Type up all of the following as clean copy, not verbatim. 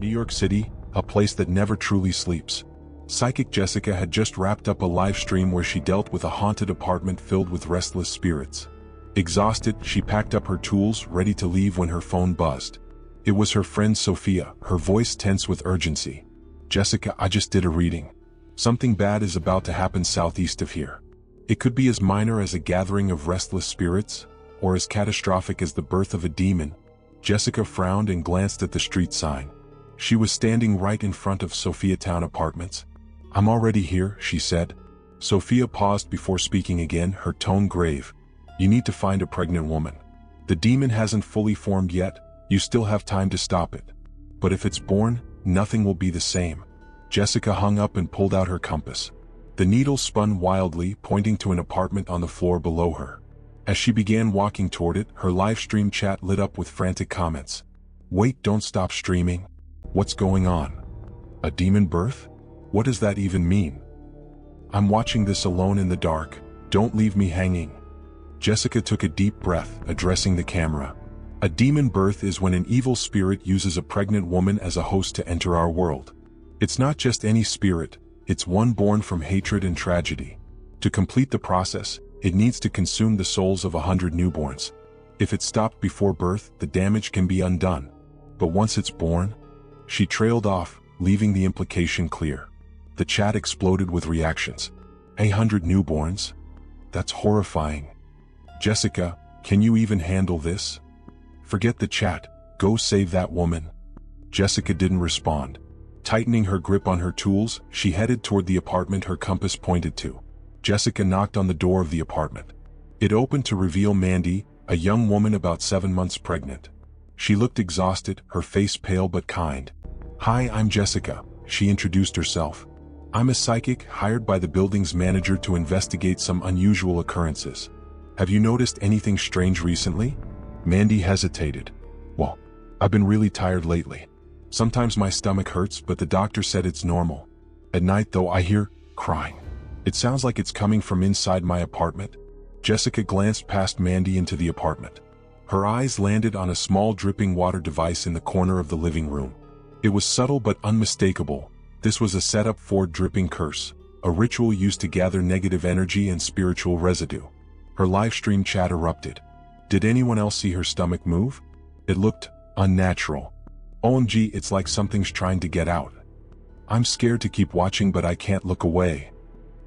New York City, a place that never truly sleeps. Psychic Jessica had just wrapped up a live stream where she dealt with a haunted apartment filled with restless spirits. Exhausted, she packed up her tools, ready to leave when her phone buzzed. It was her friend Sophia, her voice tense with urgency. "Jessica, I just did a reading. Something bad is about to happen southeast of here. It could be as minor as a gathering of restless spirits, or as catastrophic as the birth of a demon." Jessica frowned and glanced at the street sign. She was standing right in front of Sophiatown Apartments. "I'm already here," she said. Sophia paused before speaking again, her tone grave. "You need to find a pregnant woman. The demon hasn't fully formed yet, you still have time to stop it. But if it's born, nothing will be the same." Jessica hung up and pulled out her compass. The needle spun wildly, pointing to an apartment on the floor below her. As she began walking toward it, her live stream chat lit up with frantic comments. "Wait, don't stop streaming. What's going on? A demon birth? What does that even mean? I'm watching this alone in the dark. Don't leave me hanging." Jessica took a deep breath, addressing the camera. A demon birth is when an evil spirit uses a pregnant woman as a host to enter our world. It's not just any spirit, it's one born from hatred and tragedy. To complete the process, it needs to consume the souls of 100 newborns. If it's stopped before birth, the damage can be undone. But once it's born... She trailed off, leaving the implication clear. The chat exploded with reactions. 100 newborns? That's horrifying. "Jessica, can you even handle this? Forget the chat, go save that woman." Jessica didn't respond. Tightening her grip on her tools, she headed toward the apartment her compass pointed to. Jessica knocked on the door of the apartment. It opened to reveal Mandy, a young woman about 7 months pregnant. She looked exhausted, her face pale but kind. "Hi, I'm Jessica," she introduced herself. "I'm a psychic hired by the building's manager to investigate some unusual occurrences. Have you noticed anything strange recently?" Mandy hesitated. "Well, I've been really tired lately. Sometimes my stomach hurts, but the doctor said it's normal. At night though, I hear crying. It sounds like it's coming from inside my apartment." Jessica glanced past Mandy into the apartment. Her eyes landed on a small dripping water device in the corner of the living room. It was subtle but unmistakable. This was a setup for dripping curse, a ritual used to gather negative energy and spiritual residue. Her live stream chat erupted. Did anyone else see her stomach move? It looked unnatural. "OMG, it's like something's trying to get out. I'm scared to keep watching, but I can't look away."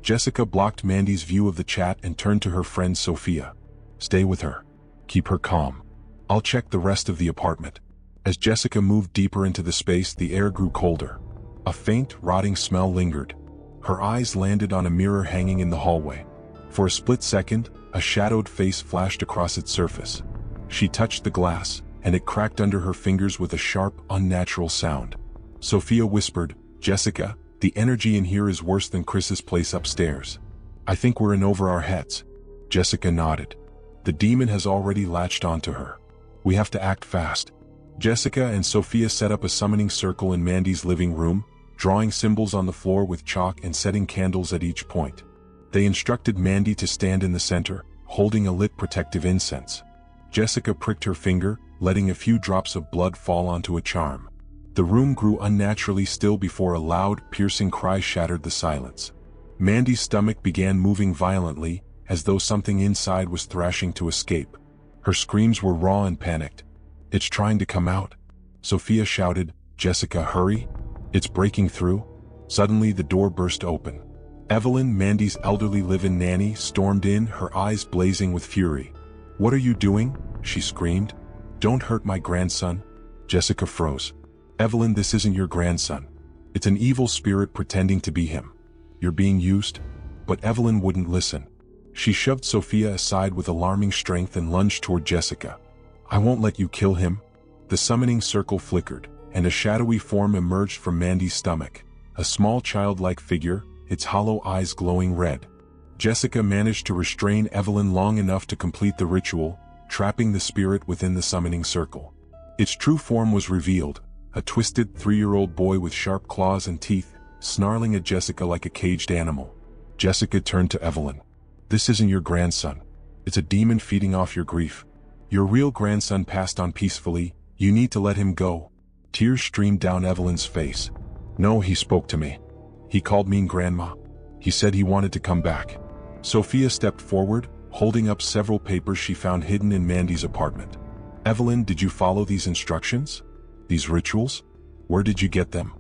Jessica blocked Mandy's view of the chat and turned to her friend Sophia. "Stay with her. Keep her calm. I'll check the rest of the apartment." As Jessica moved deeper into the space, the air grew colder. A faint, rotting smell lingered. Her eyes landed on a mirror hanging in the hallway. For a split second, a shadowed face flashed across its surface. She touched the glass, and it cracked under her fingers with a sharp, unnatural sound. Sophia whispered, "Jessica, the energy in here is worse than Chris's place upstairs. I think we're in over our heads." Jessica nodded. "The demon has already latched onto her. We have to act fast." Jessica and Sophia set up a summoning circle in Mandy's living room, drawing symbols on the floor with chalk and setting candles at each point. They instructed Mandy to stand in the center, holding a lit protective incense. Jessica pricked her finger, letting a few drops of blood fall onto a charm. The room grew unnaturally still before a loud, piercing cry shattered the silence. Mandy's stomach began moving violently, as though something inside was thrashing to escape. Her screams were raw and panicked. "It's trying to come out," Sophia shouted. "Jessica, hurry! It's breaking through." Suddenly the door burst open. Evelyn, Mandy's elderly live-in nanny, stormed in, her eyes blazing with fury. "What are you doing?" she screamed. "Don't hurt my grandson." Jessica froze. "Evelyn, this isn't your grandson. It's an evil spirit pretending to be him. You're being used." But Evelyn wouldn't listen. She shoved Sophia aside with alarming strength and lunged toward Jessica. "I won't let you kill him." The summoning circle flickered, and a shadowy form emerged from Mandy's stomach. A small childlike figure, its hollow eyes glowing red. Jessica managed to restrain Evelyn long enough to complete the ritual, trapping the spirit within the summoning circle. Its true form was revealed, a twisted 3-year-old boy with sharp claws and teeth, snarling at Jessica like a caged animal. Jessica turned to Evelyn. "This isn't your grandson. It's a demon feeding off your grief. Your real grandson passed on peacefully. You need to let him go." Tears streamed down Evelyn's face. No, he spoke to me. He called me Grandma. He said he wanted to come back. Sophia stepped forward, holding up several papers she found hidden in Mandy's apartment. Evelyn, did you follow these instructions? These rituals? Where did you get them?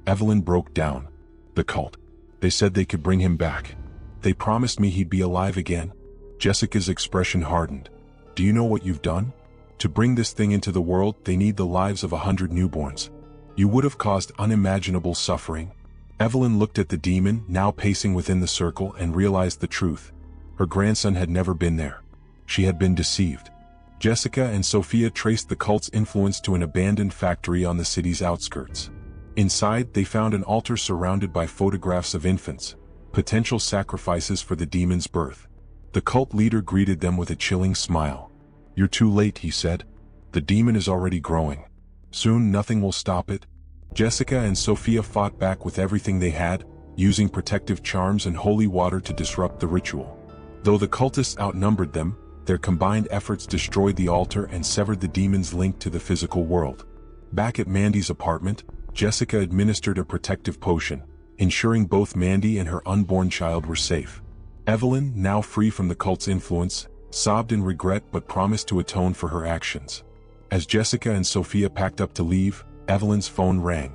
Evelyn broke down. The cult. They said they could bring him back. They promised me he'd be alive again. Jessica's expression hardened. Do you know what you've done? To bring this thing into the world, they need the lives of 100 newborns. You would have caused unimaginable suffering. Evelyn looked at the demon, now pacing within the circle, and realized the truth. Her grandson had never been there. She had been deceived. Jessica and Sophia traced the cult's influence to an abandoned factory on the city's outskirts. Inside, they found an altar surrounded by photographs of infants, potential sacrifices for the demon's birth. The cult leader greeted them with a chilling smile. You're too late, he said. The demon is already growing. Soon nothing will stop it. Jessica and Sophia fought back with everything they had, using protective charms and holy water to disrupt the ritual. Though the cultists outnumbered them, their combined efforts destroyed the altar and severed the demon's link to the physical world. Back at Mandy's apartment, Jessica administered a protective potion, ensuring both Mandy and her unborn child were safe. Evelyn, now free from the cult's influence, sobbed in regret but promised to atone for her actions. As Jessica and Sophia packed up to leave, Evelyn's phone rang.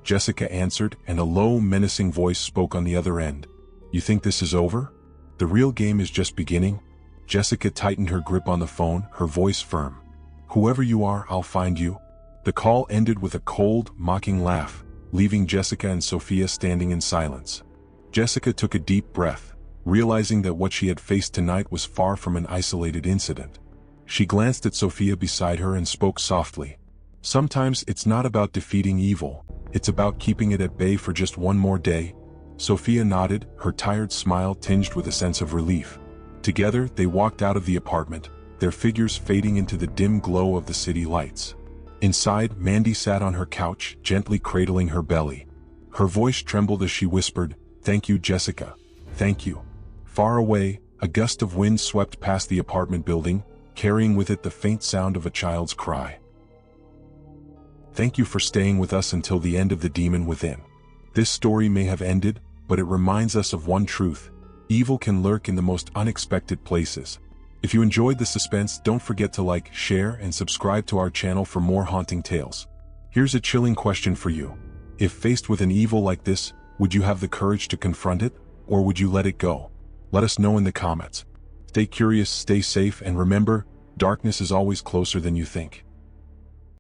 Jessica answered, and a low, menacing voice spoke on the other end. You think this is over? The real game is just beginning? Jessica tightened her grip on the phone, her voice firm. Whoever you are, I'll find you. The call ended with a cold, mocking laugh, leaving Jessica and Sophia standing in silence. Jessica took a deep breath, realizing that what she had faced tonight was far from an isolated incident. She glanced at Sophia beside her and spoke softly. Sometimes it's not about defeating evil, it's about keeping it at bay for just one more day. Sophia nodded, her tired smile tinged with a sense of relief. Together, they walked out of the apartment, their figures fading into the dim glow of the city lights. Inside, Mandy sat on her couch, gently cradling her belly. Her voice trembled as she whispered, "Thank you, Jessica. Thank you." Far away, a gust of wind swept past the apartment building, carrying with it the faint sound of a child's cry. Thank you for staying with us until the end of The Demon Within. This story may have ended, but it reminds us of one truth. Evil can lurk in the most unexpected places. If you enjoyed the suspense, don't forget to like, share, and subscribe to our channel for more haunting tales. Here's a chilling question for you. If faced with an evil like this, would you have the courage to confront it, or would you let it go? Let us know in the comments. Stay curious, stay safe, and remember, darkness is always closer than you think.